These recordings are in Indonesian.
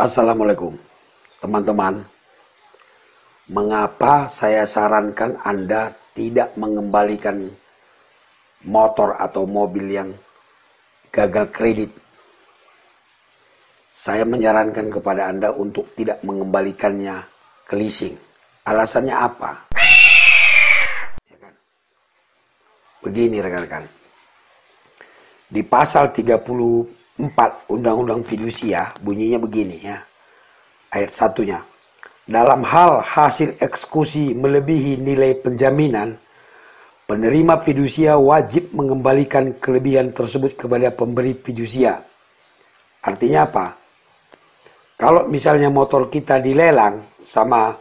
Assalamualaikum teman-teman. Mengapa saya sarankan Anda tidak mengembalikan motor atau mobil yang gagal kredit? Saya menyarankan kepada Anda untuk tidak mengembalikannya ke leasing. Alasannya apa? Ya kan? Begini rekan-rekan. Di pasal 34 Undang-Undang Fidusia bunyinya begini ya. Ayat 1-nya. Dalam hal hasil eksekusi melebihi nilai penjaminan, penerima fidusia wajib mengembalikan kelebihan tersebut kepada pemberi fidusia. Artinya apa? Kalau misalnya motor kita dilelang sama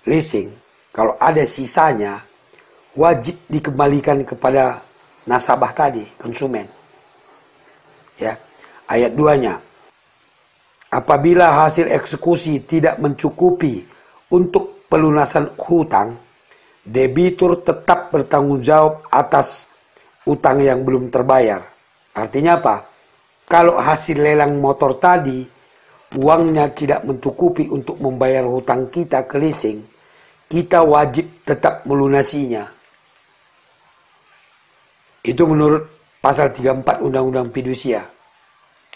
leasing, kalau ada sisanya, wajib dikembalikan kepada nasabah tadi, konsumen. Ya, ayat 2-nya. Apabila hasil eksekusi tidak mencukupi untuk pelunasan hutang, debitur tetap bertanggung jawab atas utang yang belum terbayar. Artinya apa? Kalau hasil lelang motor tadi, uangnya tidak mencukupi untuk membayar hutang kita ke leasing, kita wajib tetap melunasinya. Itu menurut pasal 34 Undang-Undang Fidusia.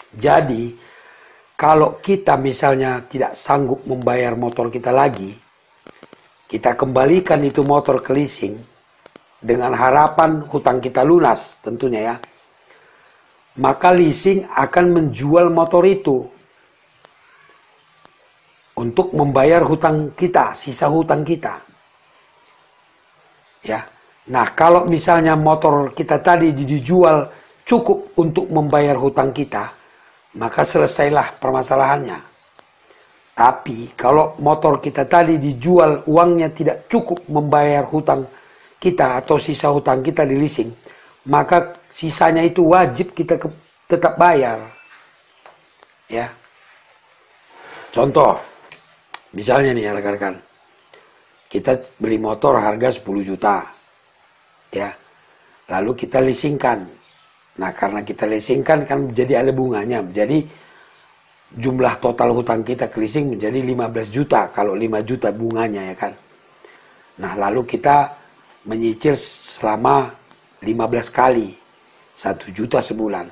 Jadi, kalau kita misalnya tidak sanggup membayar motor kita lagi, kita kembalikan itu motor ke leasing dengan harapan hutang kita lunas tentunya ya. Maka leasing akan menjual motor itu untuk membayar hutang kita, sisa hutang kita. Ya. Nah, kalau misalnya motor kita tadi dijual cukup untuk membayar hutang kita, maka selesailah permasalahannya. Tapi kalau motor kita tadi dijual uangnya tidak cukup membayar hutang kita atau sisa hutang kita di leasing, maka sisanya itu wajib kita tetap bayar. Ya. Contoh, misalnya nih rekan-rekan, kita beli motor harga 10 juta. Ya. Lalu kita leasingkan. Nah, karena kita leasingkan kan jadi ada bunganya. Jadi jumlah total hutang kita ke leasing menjadi 15 juta. Kalau 5 juta bunganya ya kan. Nah, lalu kita menyicil selama 15 kali. 1 juta sebulan.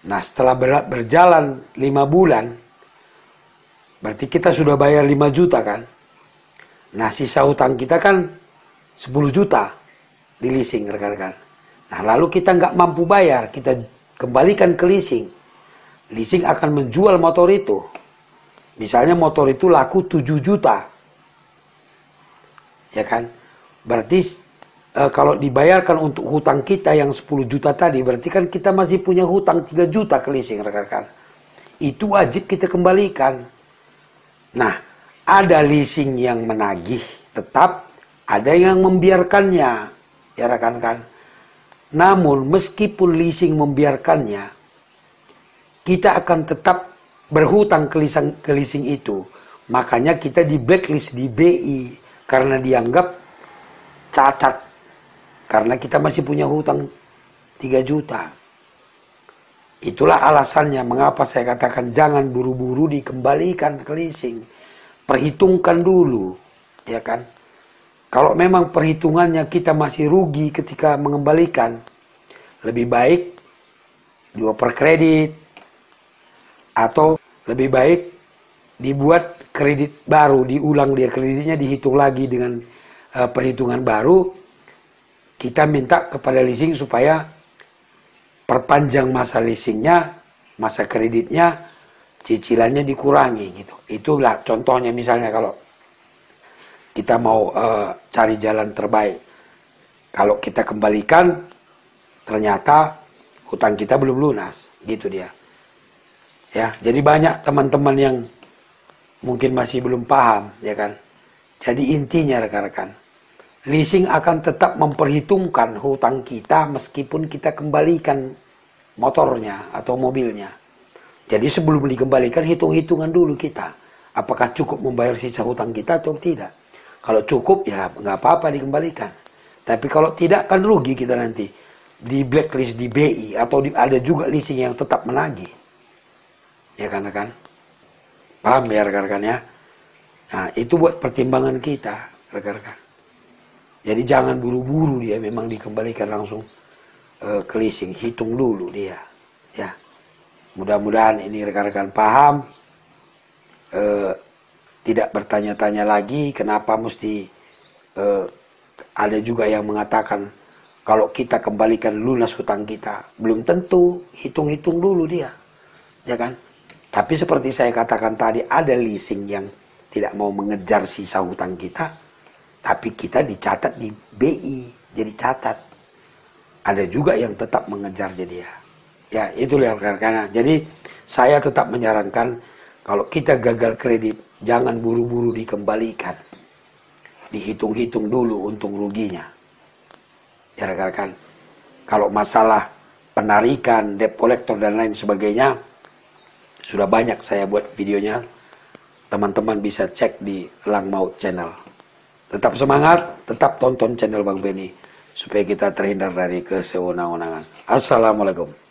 Nah, setelah berjalan 5 bulan, berarti kita sudah bayar 5 juta kan. Nah, sisa hutang kita kan 10 juta di leasing rekan-rekan. Nah, lalu kita nggak mampu bayar, kita kembalikan ke leasing. Leasing akan menjual motor itu. Misalnya motor itu laku 7 juta. Ya kan? Berarti kalau dibayarkan untuk hutang kita yang 10 juta tadi, berarti kan kita masih punya hutang 3 juta ke leasing rekan-rekan. Itu wajib kita kembalikan. Nah, ada leasing yang menagih tetap, ada yang membiarkannya. Ya rekan-rekan. Namun meskipun leasing membiarkannya, kita akan tetap berhutang ke leasing itu. Makanya kita di blacklist di BI karena dianggap cacat. Karena kita masih punya hutang 3 juta. Itulah alasannya mengapa saya katakan jangan buru-buru dikembalikan ke leasing. Perhitungkan dulu, ya kan? Kalau memang perhitungannya kita masih rugi ketika mengembalikan, lebih baik dioper kredit, atau lebih baik dibuat kredit baru, diulang dia kreditnya, dihitung lagi dengan perhitungan baru. Kita minta kepada leasing supaya perpanjang masa leasingnya, masa kreditnya, cicilannya dikurangi gitu. Itulah contohnya misalnya kalau kita mau cari jalan terbaik. Kalau kita kembalikan, ternyata hutang kita belum lunas. Gitu dia. Ya, jadi banyak teman-teman yang mungkin masih belum paham, ya kan. Jadi intinya rekan-rekan, leasing akan tetap memperhitungkan hutang kita meskipun kita kembalikan motornya atau mobilnya. Jadi sebelum dikembalikan, hitung-hitungan dulu kita. Apakah cukup membayar sisa hutang kita atau tidak. Kalau cukup ya nggak apa-apa dikembalikan. Tapi kalau tidak kan rugi kita nanti. Di blacklist di BI atau ada juga leasing yang tetap menagih. Ya kan? Paham ya rekan-rekan ya? Nah, itu buat pertimbangan kita, rekan-rekan. Jadi jangan buru-buru dia memang dikembalikan langsung ke leasing, hitung dulu dia. Ya, mudah-mudahan ini rekan-rekan paham. Tidak bertanya-tanya lagi kenapa mesti ada juga yang mengatakan kalau kita kembalikan lunas hutang kita, belum tentu, hitung-hitung dulu dia, ya kan? Tapi seperti saya katakan tadi, ada leasing yang tidak mau mengejar sisa hutang kita, tapi kita dicatat di BI, jadi catat. Ada juga yang tetap mengejar jadi ya. Ya, itulah rekan-rekan. Jadi saya tetap menyarankan kalau kita gagal kredit, jangan buru-buru dikembalikan. Dihitung-hitung dulu untung ruginya. Ya rekan-rekan. Kalau masalah penarikan, debt collector dan lain sebagainya, sudah banyak saya buat videonya. Teman-teman bisa cek di Elang Maut channel. Tetap semangat, tetap tonton channel Bang Benny supaya kita terhindar dari kesewenang-wenangan. Assalamualaikum.